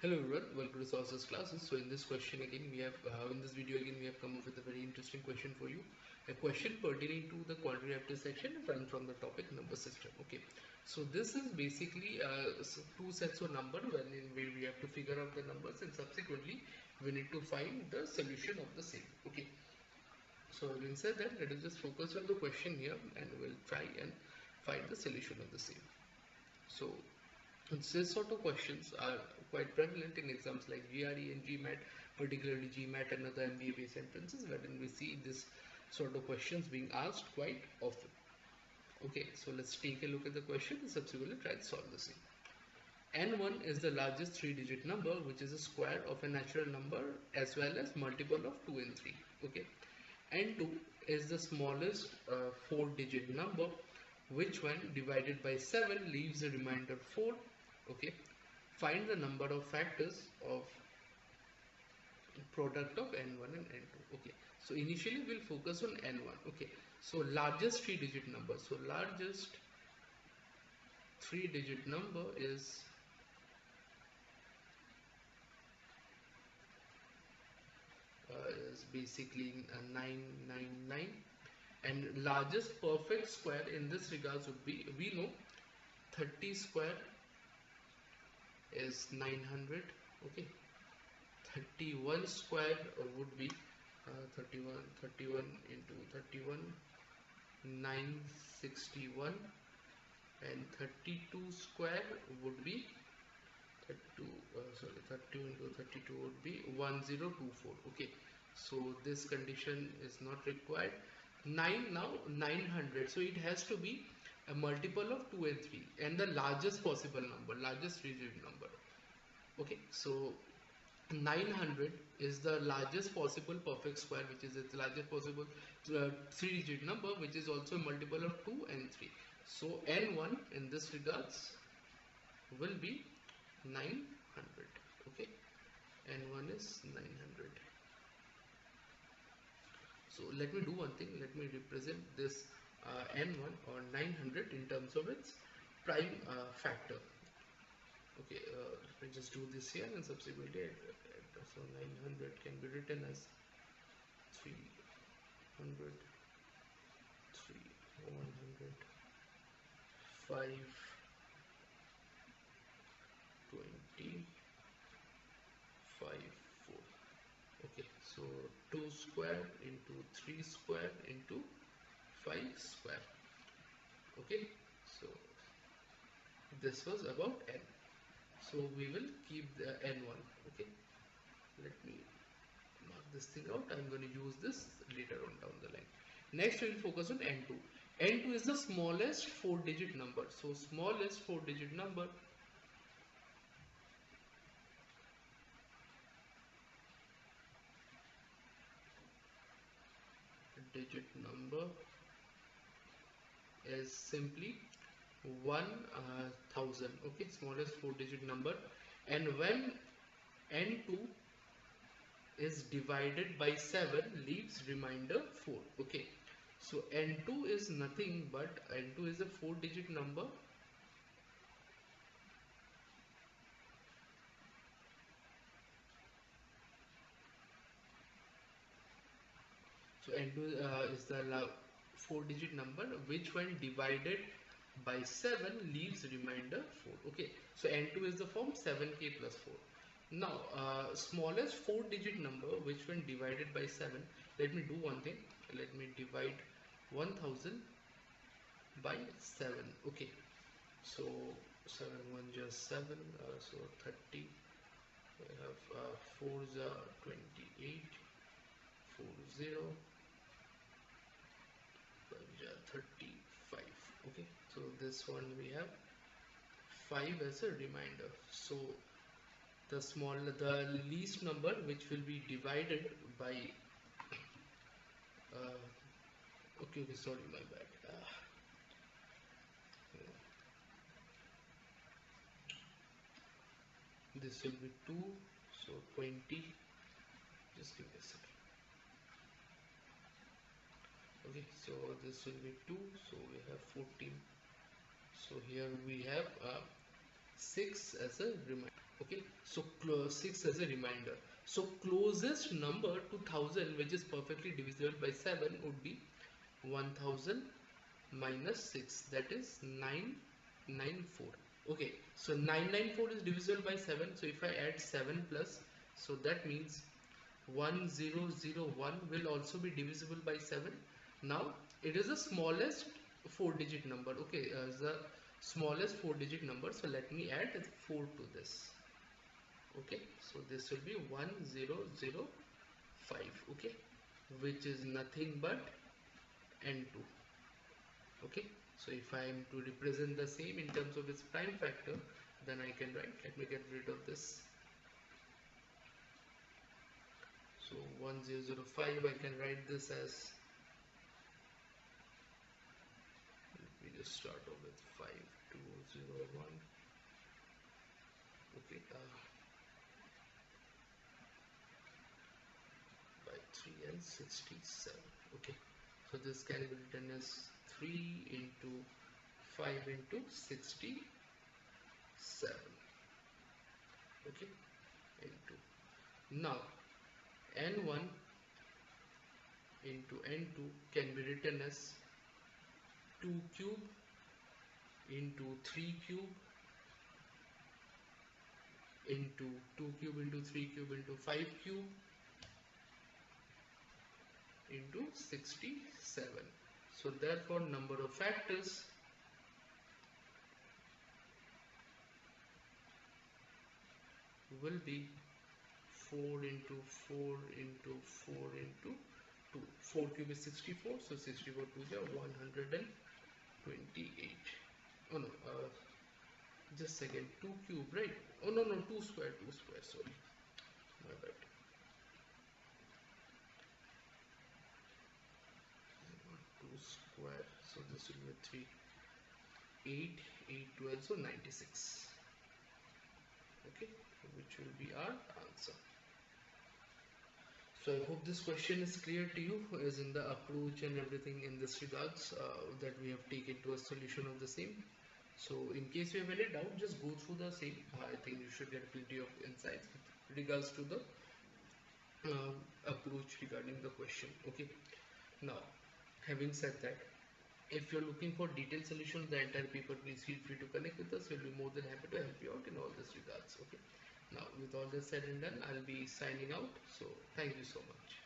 Hello everyone, welcome to Sources classes. So in this question again we have in this video again we have come up with a very interesting question for you. A question pertaining to the quantitative section run from the topic number system. Okay, so this is basically two sets of number wherein we have to figure out the numbers and subsequently we need to find the solution of the same. Okay, so having said that, let us just focus on the question here and we'll try and find the solution of the same. So this sort of questions are quite prevalent in exams like GRE and GMAT, particularly GMAT and other MBA based entrances, wherein we see this sort of questions being asked quite often. Okay, so let's take a look at the question and subsequently try to solve the same. N1 is the largest 3-digit number, which is a square of a natural number as well as multiple of 2 and 3. Okay, N2 is the smallest 4-digit number, which when divided by 7 leaves a remainder 4. Okay, find the number of factors of product of n1 and n2. Okay, so initially we'll focus on n1. Okay, so largest 3-digit number, so largest 3-digit number is basically 999, and largest perfect square in this regards would be, we know 30 square is 900. Okay, 31 square would be 31 into 31 961, and 32 square would be 32 into 32 would be 1024. Okay, so this condition is not required. 9, now 900, so it has to be a multiple of 2 and 3 and the largest possible number, largest 3-digit number. Okay, so 900 is the largest possible perfect square, which is the largest possible 3-digit number, which is also a multiple of 2 and 3. So n1 in this regards will be 900. Okay, n1 is 900. So let me do one thing, let me represent this n1 or 900 in terms of its prime factor. Okay, let me just do this here and subsequently so 900 can be written as 300, 100, 5, 20, 5, 4. Okay, so 2 square into 3 square into 5 square. Okay, so this was about n. So we will keep the n1. Okay, let me mark this thing out. I'm going to use this later on down the line. Next we will focus on n2. n2 is the smallest 4-digit number. So smallest 4-digit number is simply 1000. Okay, smallest 4-digit number, and when n2 is divided by 7 leaves remainder 4. Okay, so n2 is nothing but n2 is a 4-digit number, so n2 is the 4-digit number which when divided by 7 leaves remainder 4. Okay, so n2 is the form 7k plus 4. Now smallest 4-digit number which when divided by 7, let me do one thing, let me divide 1000 by 7. Okay, so 7 1 just 7, so 30, we have 4s are 28, 40, 35. Okay, so this one we have 5 as a reminder. So the least number which will be divided by okay, sorry, my bad. This will be 2, so 20, just give me a second. Okay, so this will be 2, so we have 14, so here we have 6 as a reminder. Okay, so So 6 as a reminder. So closest number to 1000 which is perfectly divisible by 7 would be 1000 minus 6, that is 994. Okay, so 994 is divisible by 7, so if I add 7 plus, so that means 1001 will also be divisible by 7. Now it is the smallest 4-digit number. Okay, the smallest 4-digit number, so let me add 4 to this. Okay, so this will be 1005. Okay, which is nothing but n2. Okay, so if I am to represent the same in terms of its prime factor, then I can write, let me get rid of this. So 1005, I can write this as, let me just start off with 5201. Okay, by 3 and 67. Okay, so this can be written as 3 into 5 into 67. Okay, into, now n1 into n2 can be written as 2 cube into 3 cube into 2 cube into 3 cube into 5 cube into 67. So therefore number of factors will be 4 into 4 into 4 into 2. 4 cube is 64, so 64 to the 128. Oh no, just second, 2 cube, right? Oh no, 2 square, sorry, my bad. 2 square, so this will be 3, 8, 8, 12, so 96. Okay, which will be our answer. So I hope this question is clear to you, as in the approach and everything in this regards that we have taken to a solution of the same. So in case you have any doubt, just go through the same. I think you should get plenty of insights with regards to the approach regarding the question. Okay, now having said that, if you're looking for detailed solution of the entire paper, please feel free to connect with us. We'll be more than happy to help you out in all this regards. Okay, now with all this said and done, I'll be signing out. So thank you so much.